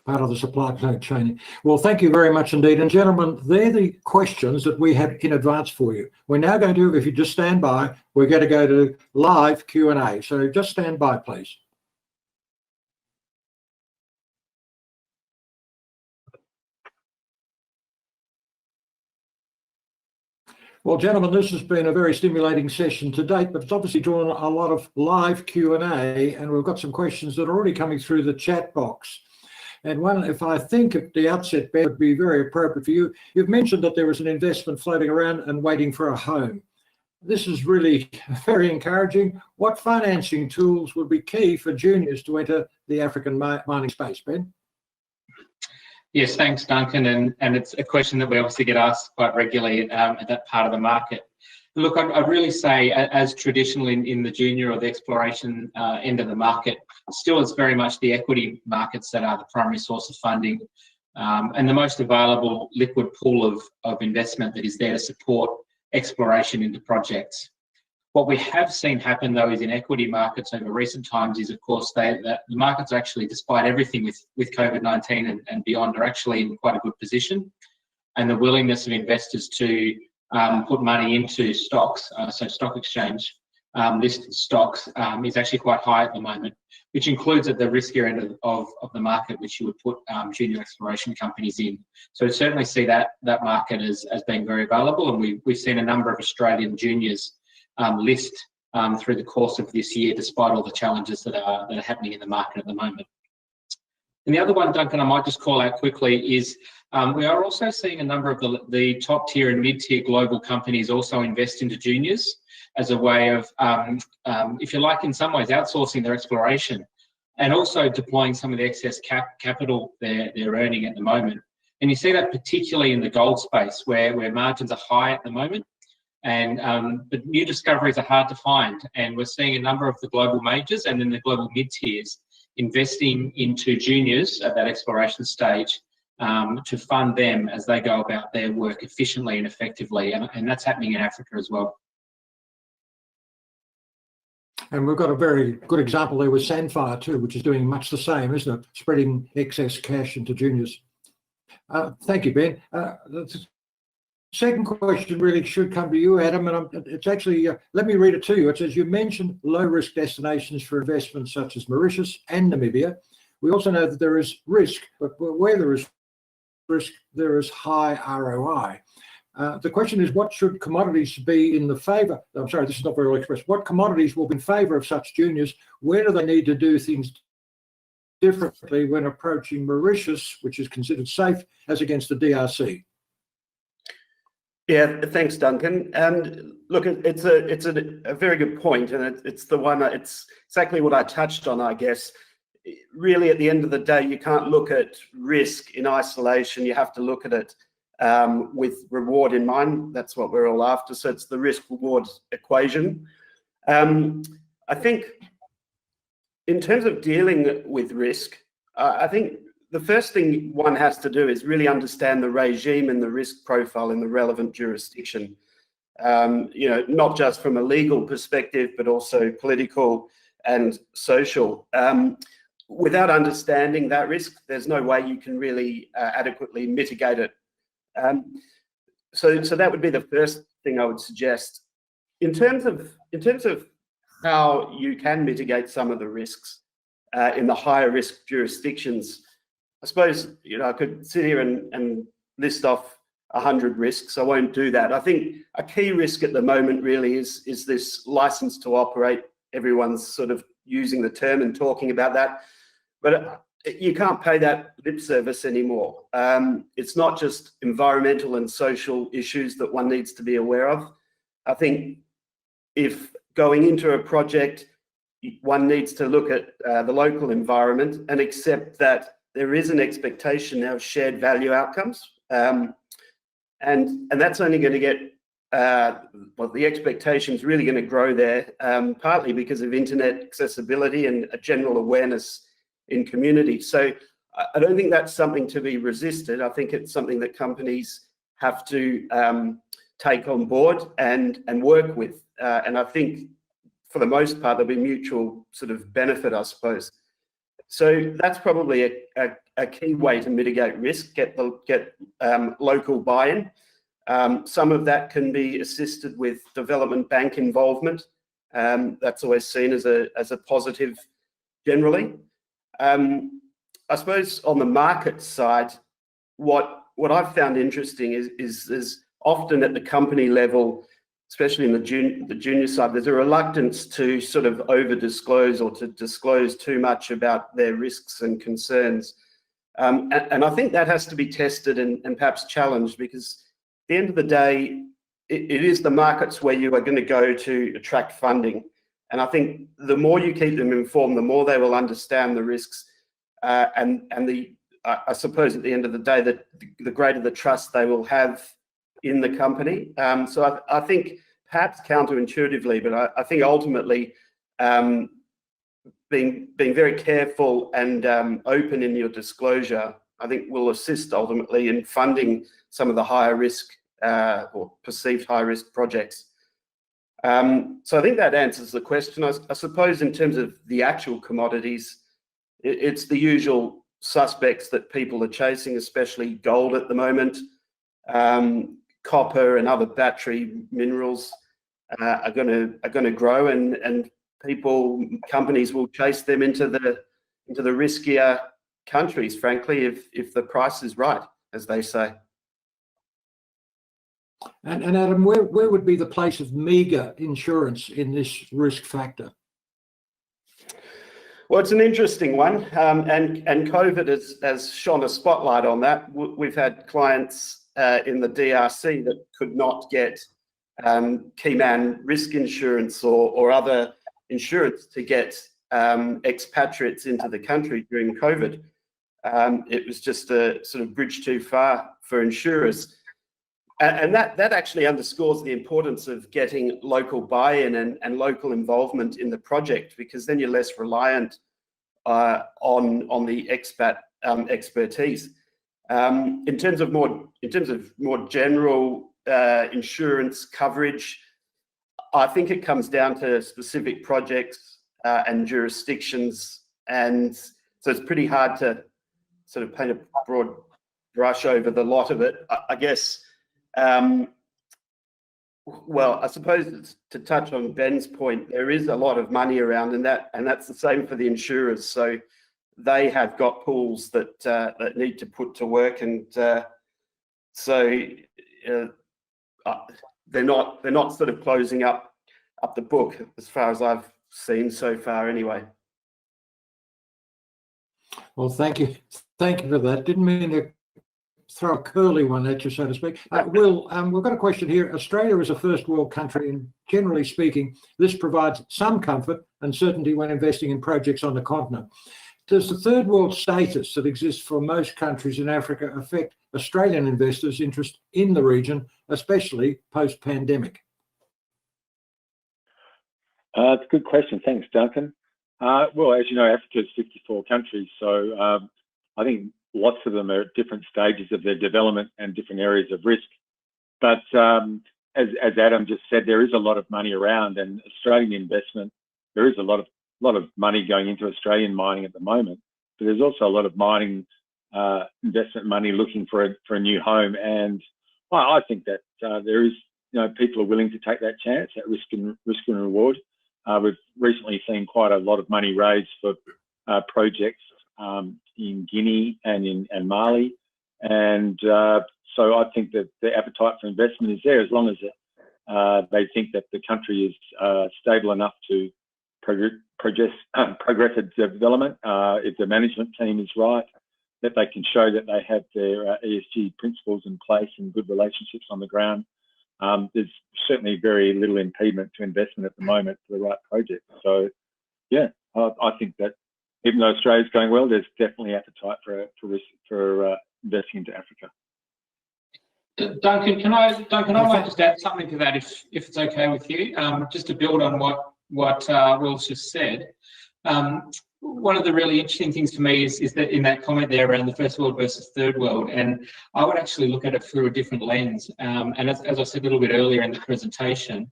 Part of the supply chain. Well, thank you very much indeed. And gentlemen, they're the questions that we have in advance for you. We're now going to, if you just stand by, we're going to go to live Q&A. So just stand by, please. Well, gentlemen, this has been a very stimulating session to date, but it's obviously drawn a lot of live Q&A, and we've got some questions that are already coming through the chat box. And one, if I think at the outset, Ben, would be very appropriate for you. You've mentioned that there was an investment floating around and waiting for a home. This is really very encouraging. What financing tools would be key for juniors to enter the African mining space, Ben? Yes, thanks, Duncan. And it's a question that we obviously get asked quite regularly at that part of the market. Look, I'd really say, as traditional in the junior or the exploration end of the market, still it's very much the equity markets that are the primary source of funding and the most available liquid pool of investment that is there to support exploration into projects. What we have seen happen, though, is in equity markets over recent times is, of course, the markets are actually, despite everything with COVID-19 and beyond, are actually in quite a good position. And the willingness of investors to put money into stocks, so stock exchange listed stocks, is actually quite high at the moment, which includes at the riskier end of the market, which you would put junior exploration companies in. So certainly see that market as being very valuable, and we've seen a number of Australian juniors list through the course of this year, despite all the challenges that are happening in the market at the moment. And the other one, Duncan, I might just call out quickly is we are also seeing a number of the top tier and mid-tier global companies also invest into juniors as a way of, if you like, in some ways outsourcing their exploration and also deploying some of the excess capital they're earning at the moment. And you see that particularly in the gold space where margins are high at the moment. And but new discoveries are hard to find, and we're seeing a number of the global majors and then the global mid-tiers investing into juniors at that exploration stage to fund them as they go about their work efficiently and effectively, and that's happening in Africa as well. And we've got a very good example there with Sandfire too, which is doing much the same, isn't it? Spreading excess cash into juniors. Thank you, Ben. Second question really should come to you, Adam, and it's actually, let me read it to you. It says, you mentioned low-risk destinations for investments such as Mauritius and Namibia. We also know that there is risk, but where there is risk, there is high ROI. The question is, what should commodities be in the favour? I'm sorry, this is not very well expressed. What commodities will be in favour of such juniors? Where do they need to do things differently when approaching Mauritius, which is considered safe, as against the DRC? Yeah, thanks, Duncan. And look, it's a very good point, and it's the one. It's exactly what I touched on, I guess. Really, at the end of the day, you can't look at risk in isolation. You have to look at it with reward in mind. That's what we're all after. So it's the risk-reward equation. I think in terms of dealing with risk, I think the first thing one has to do is really understand the regime and the risk profile in the relevant jurisdiction. Not just from a legal perspective, but also political and social. without understanding that risk, there's no way you can really adequately mitigate it. So that would be the first thing I would suggest. In terms of how you can mitigate some of the risks in the higher risk jurisdictions, I suppose, you know, I could sit here and list off 100 risks. I won't do that. I think a key risk at the moment really is this license to operate. Everyone's sort of using the term and talking about that, but you can't pay that lip service anymore. It's not just environmental and social issues that one needs to be aware of. I think if going into a project, one needs to look at the local environment and accept that there is an expectation now of shared value outcomes. And that's only going to get, well, the expectation is really going to grow there, partly because of internet accessibility and a general awareness in community. So I don't think that's something to be resisted. I think it's something that companies have to take on board and work with. And I think for the most part, there'll be mutual sort of benefit, I suppose. So that's probably a key way to mitigate risk, get local buy-in. Some of that can be assisted with development bank involvement. That's always seen as a positive generally. I suppose on the market side, what I've found interesting is often at the company level, especially in the junior side, there's a reluctance to sort of over disclose or to disclose too much about their risks and concerns. And I think that has to be tested and perhaps challenged, because at the end of the day, it is the markets where you are going to go to attract funding. And I think the more you keep them informed, the more they will understand the risks. And I suppose at the end of the day, that the greater the trust they will have in the company. So I think perhaps counterintuitively, but I think ultimately being very careful and open in your disclosure, I think will assist ultimately in funding some of the higher risk or perceived high risk projects. So I think that answers the question. I suppose in terms of the actual commodities, it's the usual suspects that people are chasing, especially gold at the moment. Copper and other battery minerals are going to grow, and companies will chase them into the riskier countries, frankly, if the price is right, as they say. And Adam, where would be the place of meagre insurance in this risk factor? Well, it's an interesting one, and COVID has shone a spotlight on that. We've had clients in the DRC that could not get key man risk insurance or other insurance to get expatriates into the country during COVID. It was just a sort of bridge too far for insurers. And that actually underscores the importance of getting local buy-in and local involvement in the project, because then you're less reliant on the expat expertise. In terms of more general insurance coverage, I think it comes down to specific projects and jurisdictions, and so it's pretty hard to sort of paint a broad brush over the lot of it. I guess. Well, I suppose to touch on Ben's point, there is a lot of money around, and that's the same for the insurers. So they have got pools that need to put to work, and so they're not sort of closing up the book as far as I've seen so far, anyway. Well, thank you for that. Didn't mean to throw a curly one at you, so to speak. Will, we've got a question here. Australia is a first world country, and generally speaking, this provides some comfort and certainty when investing in projects on the continent. Does the third world status that exists for most countries in Africa affect Australian investors' interest in the region, especially post-pandemic? It's a good question. Thanks, Duncan. Well, as you know, Africa is 54 countries, so I think lots of them are at different stages of their development and different areas of risk. But as Adam just said, there is a lot of money around, and Australian investment, there is a lot of lot of money going into Australian mining at the moment, but there's also a lot of mining investment money looking for a new home. And I think that there is, people are willing to take that chance, that risk and reward. We've recently seen quite a lot of money raised for projects in Guinea and Mali, and so I think that the appetite for investment is there as long as they think that the country is stable enough to progress its development. If the management team is right, that they can show that they have their ESG principles in place and good relationships on the ground. There's certainly very little impediment to investment at the moment for the right project. So, yeah, I think that even though Australia's going well, there's definitely appetite for investing into Africa. Duncan, I might just add something to that, if it's okay with you, just to build on what Will's just said. One of the really interesting things for me is that in that comment there around the first world versus third world, and I would actually look at it through a different lens. And as I said a little bit earlier in the presentation,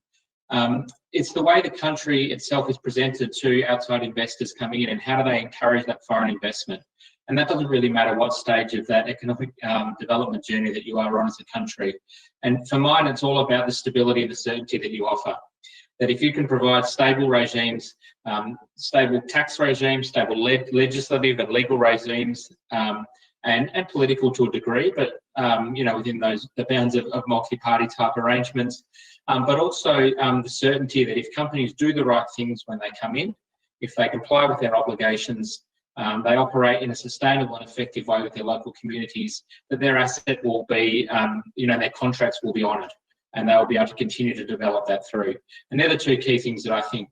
it's the way the country itself is presented to outside investors coming in, and how do they encourage that foreign investment. And that doesn't really matter what stage of that economic development journey that you are on as a country. And for mine, it's all about the stability and the certainty that you offer. That if you can provide stable regimes, stable tax regimes, stable legislative and legal regimes, and political to a degree, but within the bounds of multi-party type arrangements, but also the certainty that if companies do the right things when they come in, if they comply with their obligations, they operate in a sustainable and effective way with their local communities, that their asset will be, their contracts will be honoured, and they'll be able to continue to develop that through. And they're the two key things that I think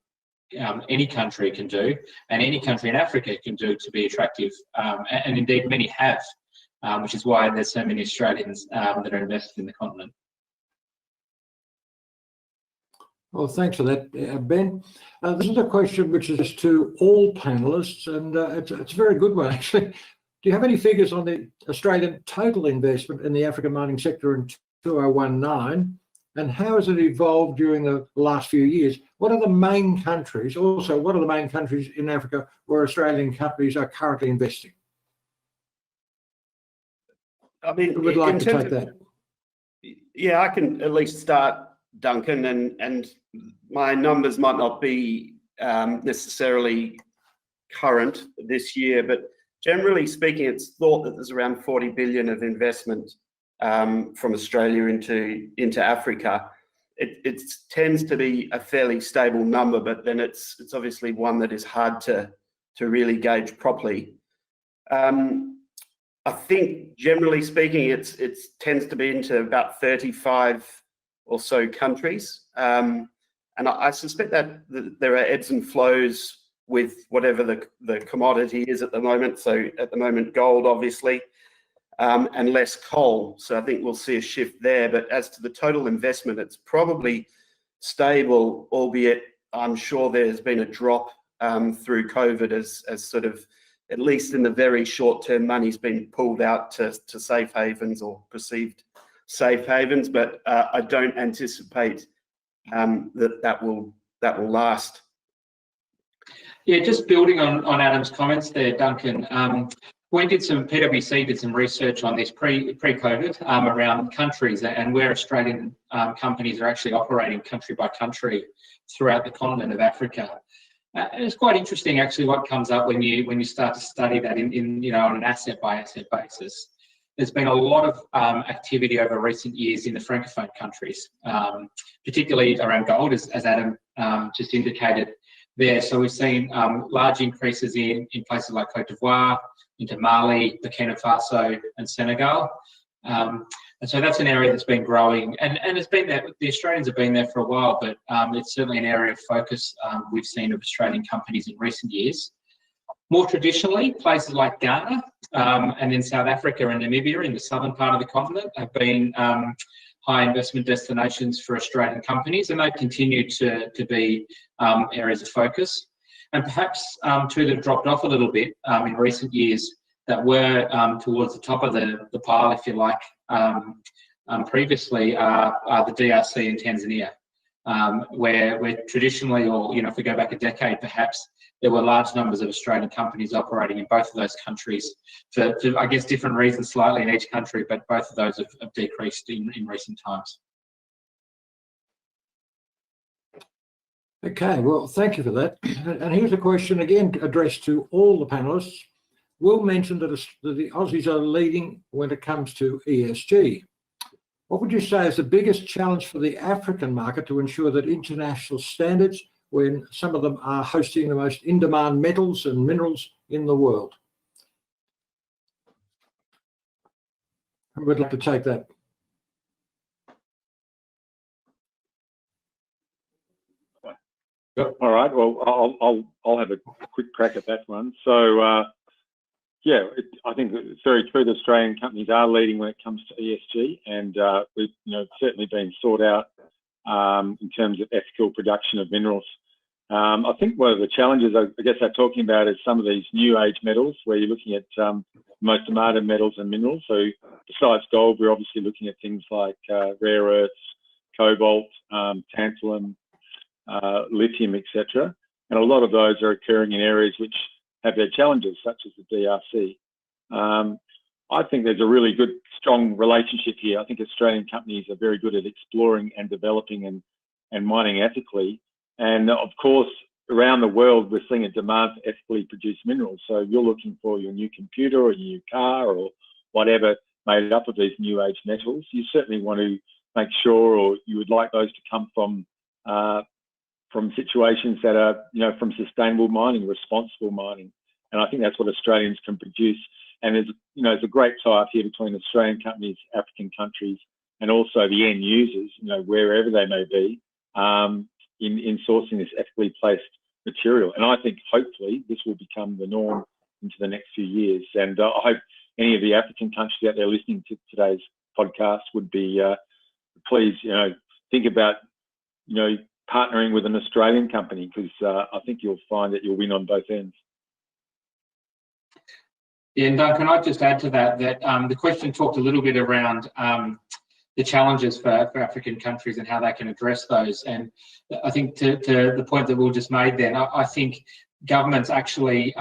any country can do, and any country in Africa can do to be attractive, and indeed many have, which is why there's so many Australians that are invested in the continent. Well, thanks for that, Ben. This is a question which is to all panellists, and it's a very good one, actually. Do you have any figures on the Australian total investment in the African mining sector in 2019, and how has it evolved during the last few years? What are the main countries, also, what are the main countries in Africa where Australian companies are currently investing? I mean, Who would like to take that? Yeah, I can at least start, Duncan, and my numbers might not be necessarily current this year, but generally speaking, it's thought that there's around 40 billion of investment from Australia into Africa. It tends to be a fairly stable number, but then it's obviously one that is hard to really gauge properly. I think generally speaking, it tends to be into about 35 or so countries, and I suspect that there are ebbs and flows with whatever the commodity is at the moment. So at the moment, gold, obviously, and less coal. So I think we'll see a shift there. But as to the total investment, it's probably stable, albeit I'm sure there's been a drop through COVID as sort of, at least in the very short term, money's been pulled out to safe havens or perceived safe havens. But I don't anticipate that will last. Yeah, just building on Adam's comments there, Duncan. PwC did some research on this pre-COVID around countries and where Australian companies are actually operating country by country throughout the continent of Africa. And it's quite interesting actually what comes up when you start to study that on an asset by asset basis. There's been a lot of activity over recent years in the Francophone countries, particularly around gold, as Adam just indicated there. So we've seen large increases in places like Cote d'Ivoire, into Mali, Burkina Faso, and Senegal. And so that's an area that's been growing, and it's been there. The Australians have been there for a while, but it's certainly an area of focus we've seen of Australian companies in recent years. More traditionally, places like Ghana and then South Africa and Namibia in the southern part of the continent have been high investment destinations for Australian companies, and they continue to be areas of focus. And perhaps two that have dropped off a little bit in recent years that were towards the top of the pile, if you like, previously are the DRC and Tanzania. where traditionally, or if we go back a decade, perhaps there were large numbers of Australian companies operating in both of those countries for I guess, different reasons slightly in each country, but both of those have decreased in recent times. Okay, well, thank you for that. And here's a question again addressed to all the panelists. Will mentioned that the Aussies are leading when it comes to ESG. What would you say is the biggest challenge for the African market to ensure that international standards, when some of them are hosting the most in-demand metals and minerals in the world? Who would like to take that? All right. Well, I'll have a quick crack at that one. So, yeah, I think it's very true that Australian companies are leading when it comes to ESG, and we've certainly been sought out in terms of ethical production of minerals. I think one of the challenges, I guess, they're talking about is some of these new age metals, where you're looking at most demanded metals and minerals. So besides gold, we're obviously looking at things like rare earths, cobalt, tantalum, lithium, etc. And a lot of those are occurring in areas which have their challenges, such as the DRC. I think there's a really good, strong relationship here. I think Australian companies are very good at exploring and developing and mining ethically. And of course, around the world, we're seeing a demand for ethically produced minerals. So if you're looking for your new computer or your new car or whatever made up of these new age metals, you certainly want to make sure, or you would like those to come from situations that are, from sustainable mining, responsible mining. And I think that's what Australians can produce. And there's a great tie-up here between Australian companies, African countries, and also the end users, wherever they may be, in sourcing this ethically placed material. And I think hopefully this will become the norm into the next few years. And I hope any of the African countries out there listening to today's podcast would be, please, think about, partnering with an Australian company, because I think you'll find that you'll win on both ends. Yeah, and Duncan, I'd just add to that the question talked a little bit around the challenges for African countries and how they can address those. And I think to the point that Will just made then, I think governments actually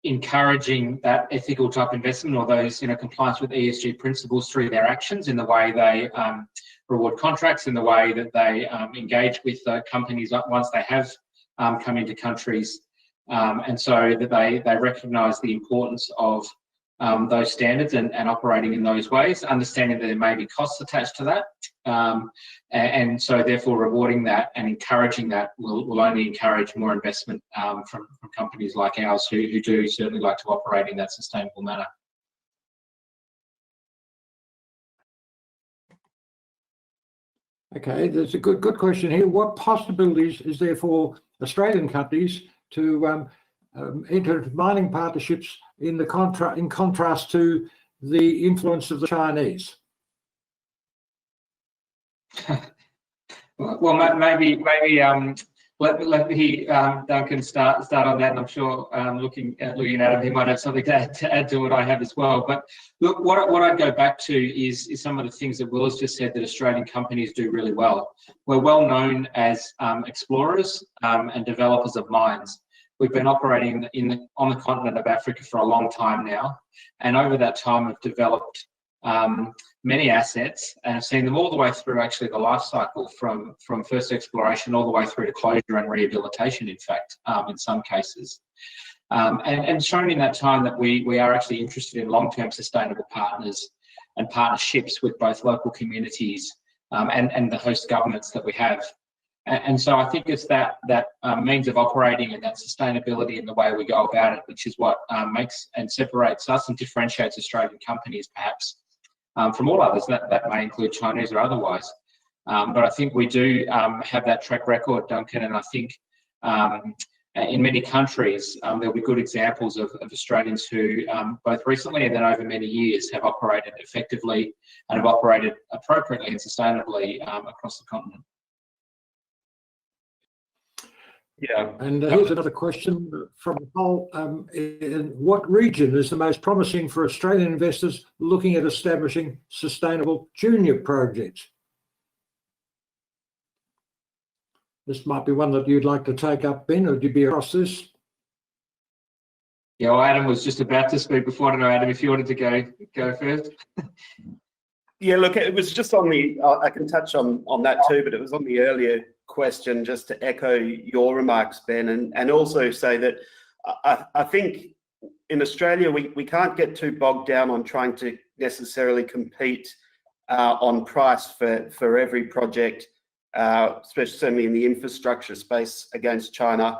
encouraging that ethical type investment, or those, compliance with ESG principles through their actions, in the way they reward contracts, in the way that they engage with companies once they have come into countries, and so that they recognise the importance of those standards and operating in those ways, understanding that there may be costs attached to that, and so therefore rewarding that and encouraging that will only encourage more investment from companies like ours who do certainly like to operate in that sustainable manner. Okay, there's a good question here. What possibilities is there for Australian companies to enter mining partnerships in contrast to the influence of the Chinese? Well, maybe let me Duncan start on that, and I'm sure looking at him, he might have something to add to what I have as well. But look, what I'd go back to is some of the things that Will has just said that Australian companies do really well. We're well known as explorers and developers of mines. We've been operating on the continent of Africa for a long time now, and over that time have developed many assets and have seen them all the way through actually the life cycle, from first exploration all the way through to closure and rehabilitation, in fact, in some cases. And shown in that time that we are actually interested in long-term sustainable partners and partnerships with both local communities and the host governments that we have. And so I think it's that means of operating and that sustainability in the way we go about it, which is what makes and separates us and differentiates Australian companies perhaps from all others, that may include Chinese or otherwise. But I think we do have that track record, Duncan, and I think in many countries there'll be good examples of Australians who both recently and then over many years have operated effectively and have operated appropriately and sustainably across the continent. Yeah, and here's another question from Paul. In what region is the most promising for Australian investors looking at establishing sustainable junior projects? This might be one that you'd like to take up, Ben, or would you be across this? Yeah, well, Adam was just about to speak before. I don't know, Adam, if you wanted to go first. Yeah, look, it was just on the, I can touch on that too, but it was on the earlier question, just to echo your remarks, Ben, and also say that I think in Australia, we can't get too bogged down on trying to necessarily compete on price for every project, especially in the infrastructure space against China.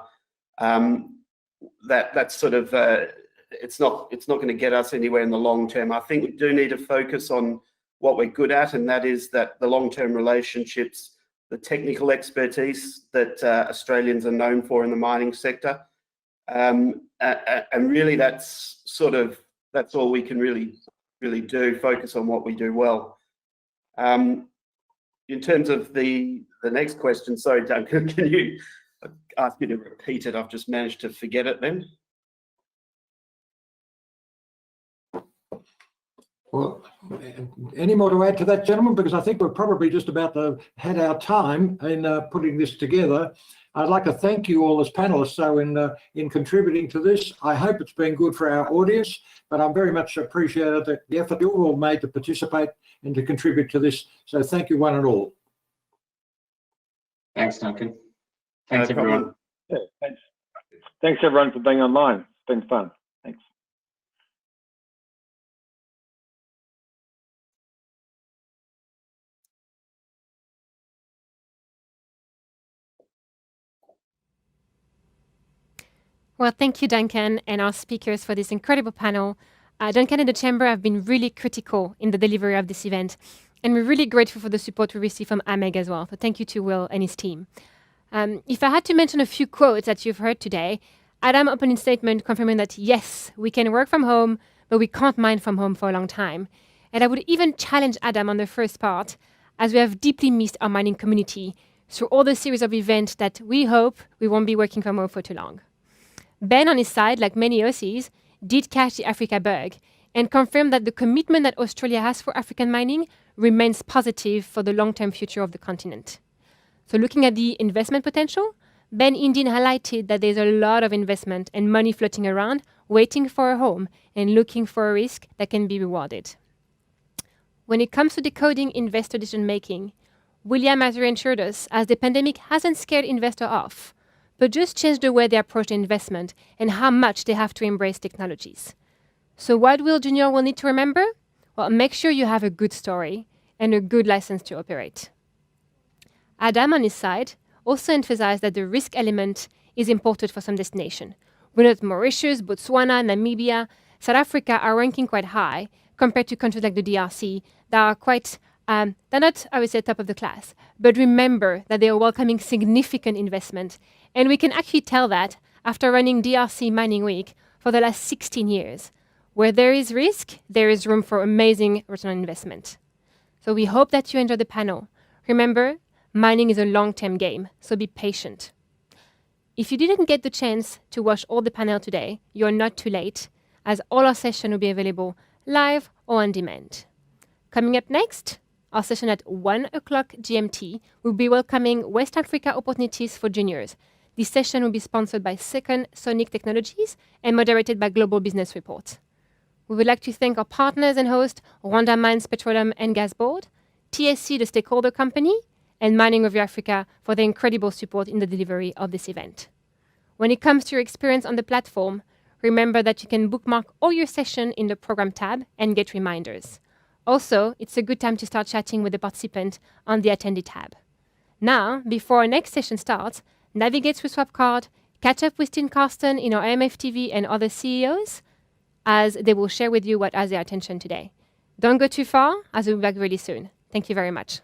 That's sort of, it's not going to get us anywhere in the long term. I think we do need to focus on what we're good at, and that is that the long-term relationships, the technical expertise that Australians are known for in the mining sector. And really that's all we can really do, focus on what we do well. In terms of the next question, sorry, Duncan, can you ask me to repeat it? I've just managed to forget it then. Well, any more to add to that, gentlemen? Because I think we're probably just about to had our time in putting this together. I'd like to thank you all as panelists in contributing to this. I hope it's been good for our audience, but I'm very much appreciated the effort you all made to participate and to contribute to this. So thank you one and all. Thanks, Duncan. Thanks, everyone. Yeah, thanks. Thanks, everyone, for being online. It's been fun. Thanks. Well, thank you, Duncan, and our speakers for this incredible panel. Duncan and the Chamber have been really critical in the delivery of this event, and we're really grateful for the support we received from AAMEG as well. So thank you to Will and his team. If I had to mention a few quotes that you've heard today, Adam opened his statement confirming that, yes, we can work from home, but we can't mine from home for a long time. And I would even challenge Adam on the first part, as we have deeply missed our mining community through all the series of events that we hope we won't be working from home for too long. Ben, on his side, like many Aussies, did catch the Africa bug and confirmed that the commitment that Australia has for African mining remains positive for the long-term future of the continent. So looking at the investment potential, Ben indeed highlighted that there's a lot of investment and money floating around, waiting for a home and looking for a risk that can be rewarded. When it comes to decoding investor decision-making, William has reassured us as the pandemic hasn't scared investors off, but just changed the way they approach the investment and how much they have to embrace technologies. So what will Junior will need to remember? Well, make sure you have a good story and a good license to operate. Adam, on his side, also emphasized that the risk element is important for some destinations. We know that Mauritius, Botswana, Namibia, South Africa are ranking quite high compared to countries like the DRC that are quite, they're not, I would say, top of the class. But remember that they are welcoming significant investment. And we can actually tell that after running DRC Mining Week for the last 16 years. Where there is risk, there is room for amazing return on investment. So we hope that you enjoyed the panel. Remember, mining is a long-term game, so be patient. If you didn't get the chance to watch all the panel today, you're not too late, as all our sessions will be available live or on demand. Coming up next, our session at 1 o'clock GMT will be welcoming West Africa opportunities for juniors. This session will be sponsored by Second Sonic Technologies and moderated by Global Business Report. We would like to thank our partners and host, Rwanda Mines Petroleum and Gas Board, TSC, the stakeholder company, and Mining Review Africa for their incredible support in the delivery of this event. When it comes to your experience on the platform, remember that you can bookmark all your sessions in the Program tab and get reminders. Also, it's a good time to start chatting with the participant on the Attendee tab. Now, before our next session starts, navigate through Swapcard, catch up with Tim Carsten in our AMF TV and other CEOs, as they will share with you what has their attention today. Don't go too far, as we'll be back really soon. Thank you very much.